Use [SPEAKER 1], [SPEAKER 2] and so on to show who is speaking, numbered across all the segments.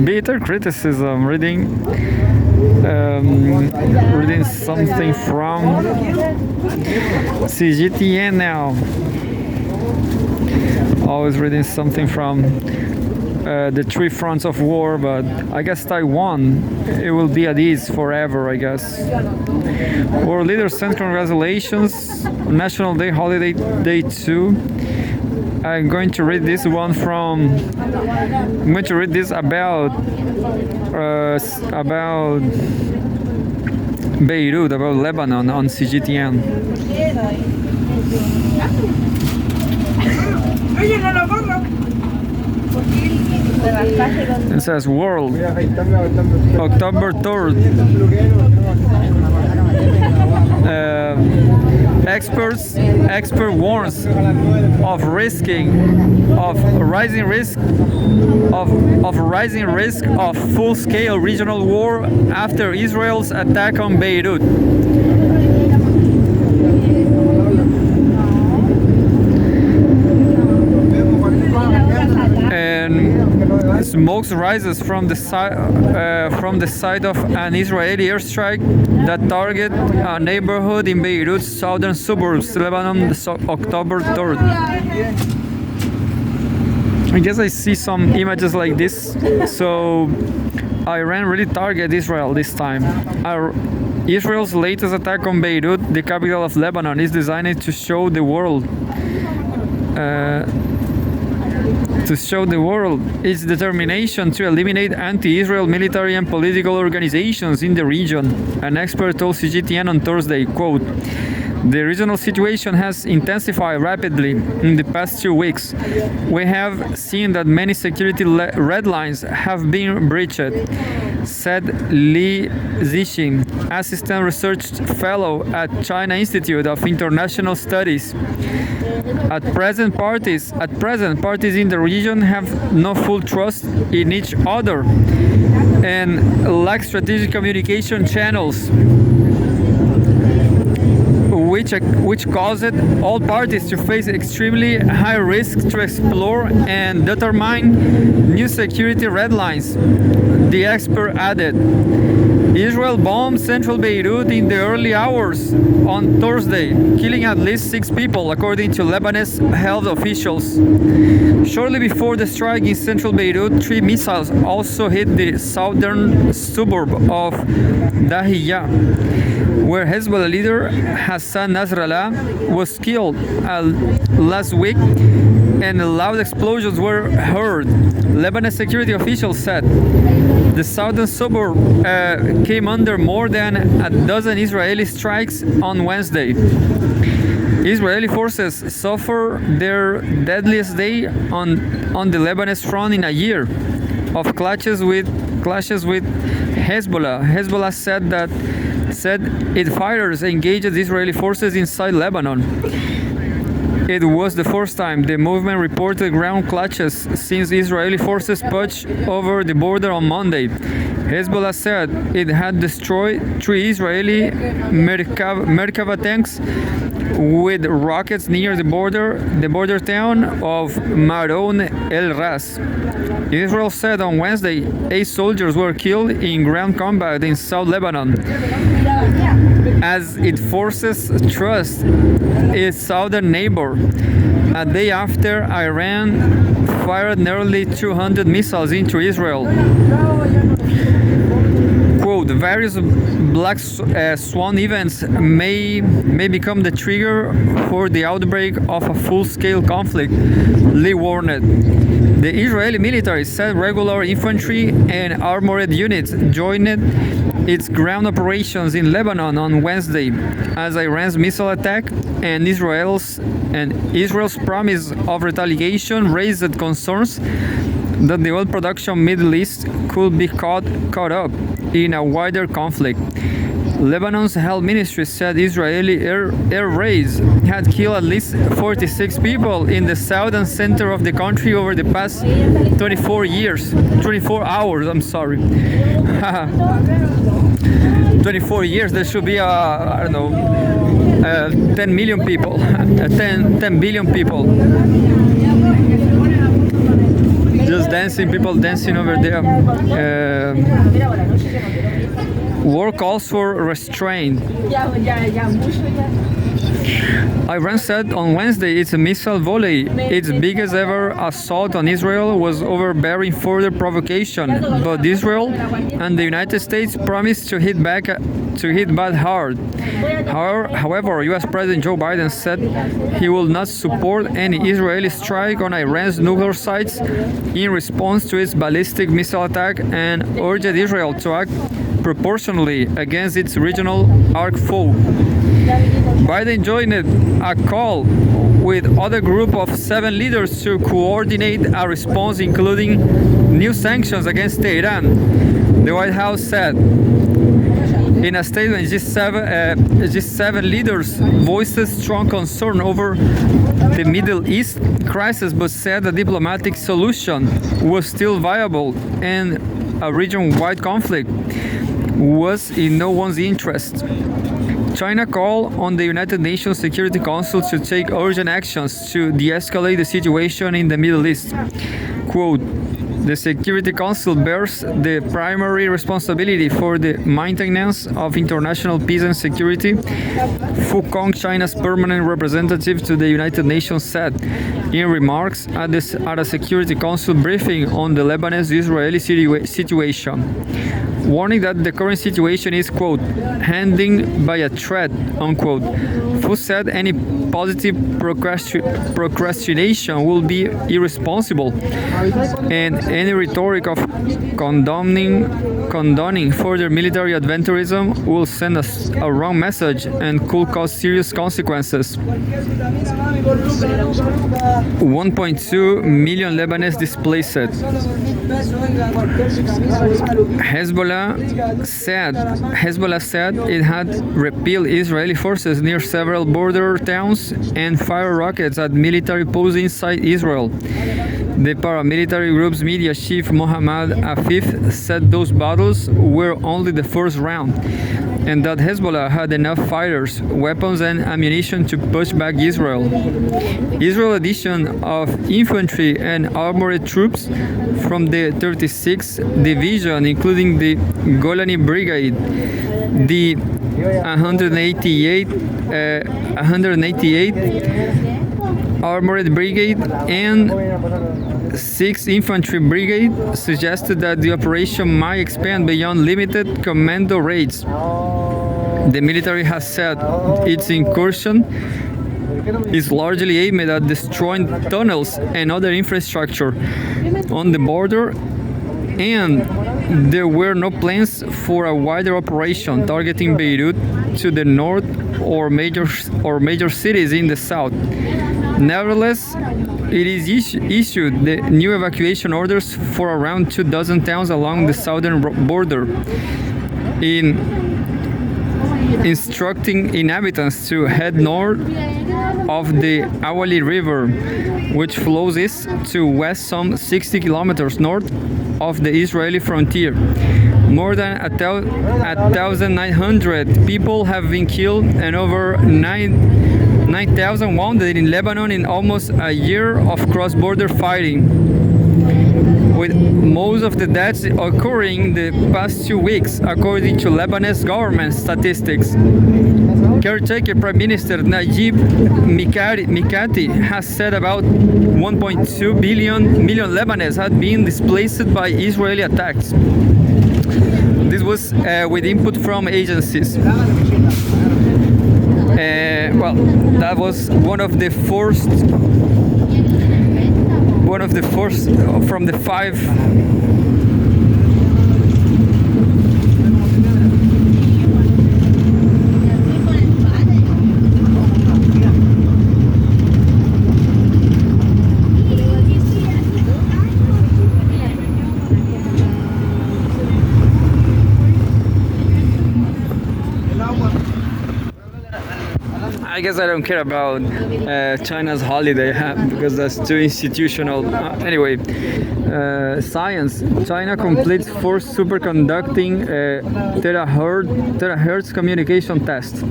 [SPEAKER 1] Bitter criticism. Reading something from Cgtn now. Always reading something from the three fronts of war, but I guess Taiwan, it will be at ease forever, I guess. World leaders send congratulations. National Day holiday day 2. I'm going to read this one from. I'm going to read this about Beirut, about Lebanon on Cgtn. It says World, October 3rd. Expert warns of rising risk of full-scale regional war after Israel's attack on Beirut. And smoke rises from the side of an Israeli airstrike that targeted a neighborhood in Beirut's southern suburbs, Lebanon, October 3rd. I guess I see some images like this. So Iran really targeted Israel this time. Israel's latest attack on Beirut, the capital of Lebanon, is designed to show the world its determination to eliminate anti-Israel military and political organizations in the region. An expert told Cgtn on Thursday, quote, "The regional situation has intensified rapidly in the past 2 weeks. We have seen that many security red lines have been breached," said Li Zixin, assistant research fellow at China Institute of International Studies. At present, parties in the region have no full trust in each other and lack strategic communication channels, which caused all parties to face extremely high risk to explore and determine new security red lines, the expert added. Israel bombed central Beirut in the early hours on Thursday, killing at least 6 people, according to Lebanese health officials. Shortly before the strike in central Beirut, 3 missiles also hit the southern suburb of Dahiya, where Hezbollah leader Hassan Nasrallah was killed last week, and loud explosions were heard, Lebanese security officials said. The southern suburb came under more than a dozen Israeli strikes on Wednesday. Israeli forces suffered their deadliest day on the Lebanese front in a year of clashes with Hezbollah. Hezbollah said its fighters engaged Israeli forces inside Lebanon. It was the first time the movement reported ground clashes since Israeli forces pushed over the border on Monday. Hezbollah said it had destroyed 3 Israeli Merkava tanks with rockets near the border town of Maron El Ras. Israel said on Wednesday 8 soldiers were killed in ground combat in South Lebanon, as it forces trust its southern neighbor. A day after Iran fired nearly 200 missiles into Israel. Quote, various black swan events may become the trigger for the outbreak of a full-scale conflict, Lee warned. The Israeli military said regular infantry and armored units joined its ground operations in Lebanon on Wednesday, as Iran's missile attack and Israel's promise of retaliation raised concerns that the oil production Middle East could be caught up in a wider conflict. Lebanon's health ministry said Israeli air raids had killed at least 46 people in the southern center of the country over the past 24 hours, I'm sorry. 24 years, there should be, 10 million people, 10 billion people. just dancing, people dancing over there. War calls for restraint. Iran said on Wednesday its missile volley, its biggest ever assault on Israel, was overbearing further provocation. But Israel and the United States promised to hit back hard. However, U.S. President Joe Biden said he will not support any Israeli strike on Iran's nuclear sites in response to its ballistic missile attack and urged Israel to act proportionally against its regional arch foe. Biden joined a call with other group of 7 leaders to coordinate a response including new sanctions against Tehran. The White House said in a statement, G7 leaders voiced strong concern over the Middle East crisis, but said a diplomatic solution was still viable and a region-wide conflict was in no one's interest. China called on the United Nations Security Council to take urgent actions to de-escalate the situation in the Middle East. Quote, the Security Council bears the primary responsibility for the maintenance of international peace and security, Fu Kong, China's permanent representative to the United Nations, said in remarks at a Security Council briefing on the Lebanese-Israeli situation, warning that the current situation is, quote, handing by a threat, unquote. Fu said any positive procrastination will be irresponsible, and any rhetoric of condoning further military adventurism will send us a wrong message and could cause serious consequences. 1.2 million Lebanese displaced. Hezbollah said it had repelled Israeli forces near several border towns and fired rockets at military posts inside Israel. The paramilitary group's media chief Mohammad Afif said those battles were only the first round, and that Hezbollah had enough fighters, weapons and ammunition to push back Israel. Israel's addition of infantry and armored troops from the 36th Division, including the Golani Brigade, the 188th Armored Brigade and 6th Infantry Brigade, suggested that the operation might expand beyond limited commando raids. The military has said its incursion is largely aimed at destroying tunnels and other infrastructure on the border, and there were no plans for a wider operation targeting Beirut to the north or major cities in the south. Nevertheless, it is issued the new evacuation orders for around 24 towns along the southern border, instructing inhabitants to head north of the Awali River, which flows east to west some 60 kilometers north of the Israeli frontier. More than 1,900 people have been killed and over 9,000 wounded in Lebanon in almost a year of cross-border fighting, with most of the deaths occurring the past 2 weeks, according to Lebanese government statistics. Caretaker Prime Minister Najib Mikati has said about 1.2 million Lebanese had been displaced by Israeli attacks. This was with input from agencies. Well, that was one of the first from the 5 I guess I don't care about China's holiday because that's too institutional. Anyway, science. China completes first superconducting terahertz communication test.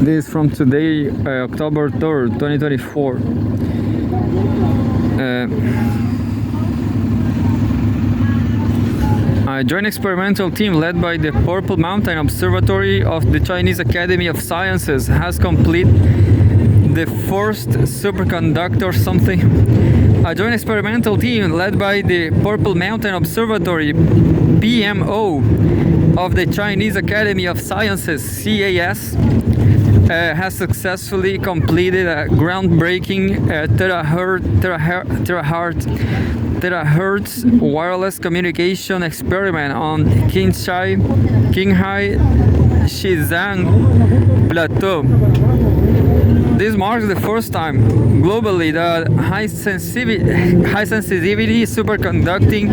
[SPEAKER 1] This is from today, October 3rd, 2024. A joint experimental team led by the Purple Mountain Observatory of the Chinese Academy of Sciences has completed the first superconductor something. A joint experimental team led by the Purple Mountain Observatory PMO of the Chinese Academy of Sciences CAS has successfully completed a groundbreaking terahertz wireless communication experiment on Qinghai Shizang Plateau. This marks the first time globally that high sensitivity superconducting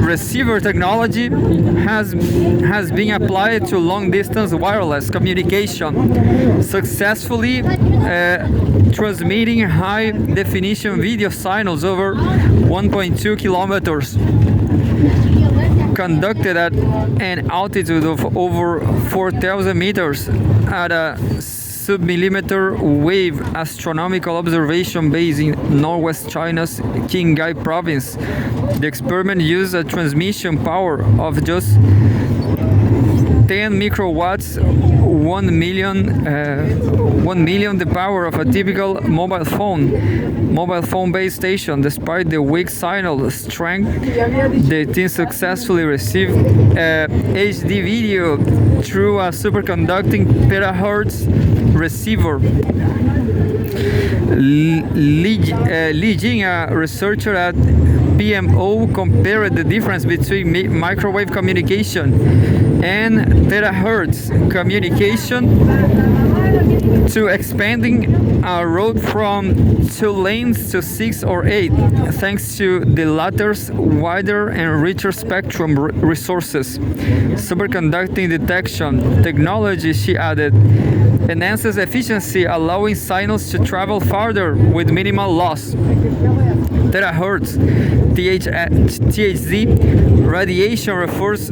[SPEAKER 1] receiver technology has been applied to long distance wireless communication, successfully transmitting high definition video signals over 1.2 kilometers, conducted at an altitude of over 4,000 meters at a sub-millimeter wave astronomical observation base in northwest China's Qinghai province. The experiment used a transmission power of just 10 microwatts, 1 million the power of a typical mobile phone base station. Despite the weak signal strength, the team successfully received HD video through a superconducting terahertz receiver. Li Jing, a researcher at PMO, compared the difference between microwave communication and terahertz communication to expanding a road from 2 lanes to 6 or 8, thanks to the latter's wider and richer spectrum resources. Superconducting detection technology, she added, enhances efficiency, allowing signals to travel farther with minimal loss. Terahertz THZ radiation refers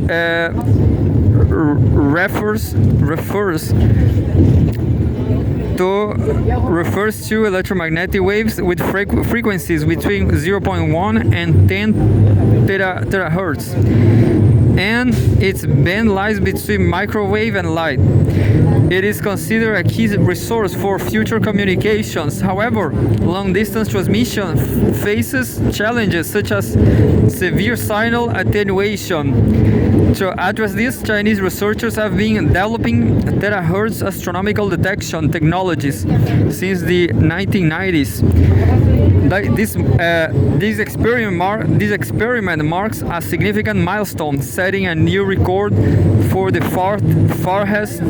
[SPEAKER 1] to electromagnetic waves with frequencies between 0.1 and 10 terahertz, and its band lies between microwave and light. It is considered a key resource for future communications. However, long-distance transmission faces challenges such as severe signal attenuation. To address this, Chinese researchers have been developing terahertz astronomical detection technologies since the 1990s. This experiment marks a significant milestone, setting a new record for the farthest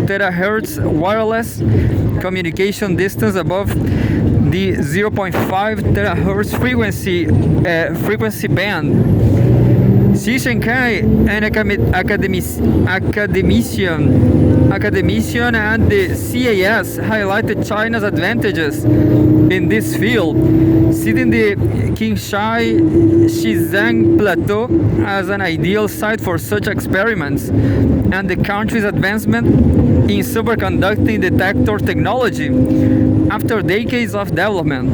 [SPEAKER 1] terahertz wireless communication distance above the 0.5 terahertz frequency band. Xi Shenkai, an academician at the CAS, highlighted China's advantages in this field, citing the Qinghai Shizang Plateau as an ideal site for such experiments, and the country's advancement in superconducting detector technology after decades of development.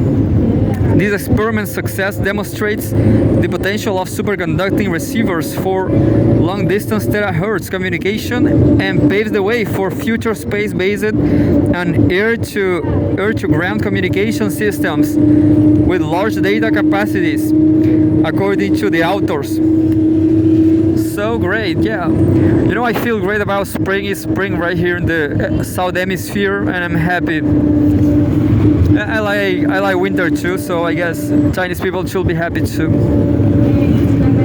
[SPEAKER 1] This experiment's success demonstrates the potential of superconducting receivers for long-distance terahertz communication and paves the way for future space-based and air-to-ground communication systems with large data capacities, according to the authors. So great, yeah. You know, I feel great about spring. It's spring right here in the South Hemisphere, and I'm happy. I like winter too, so I guess Chinese people should be happy too.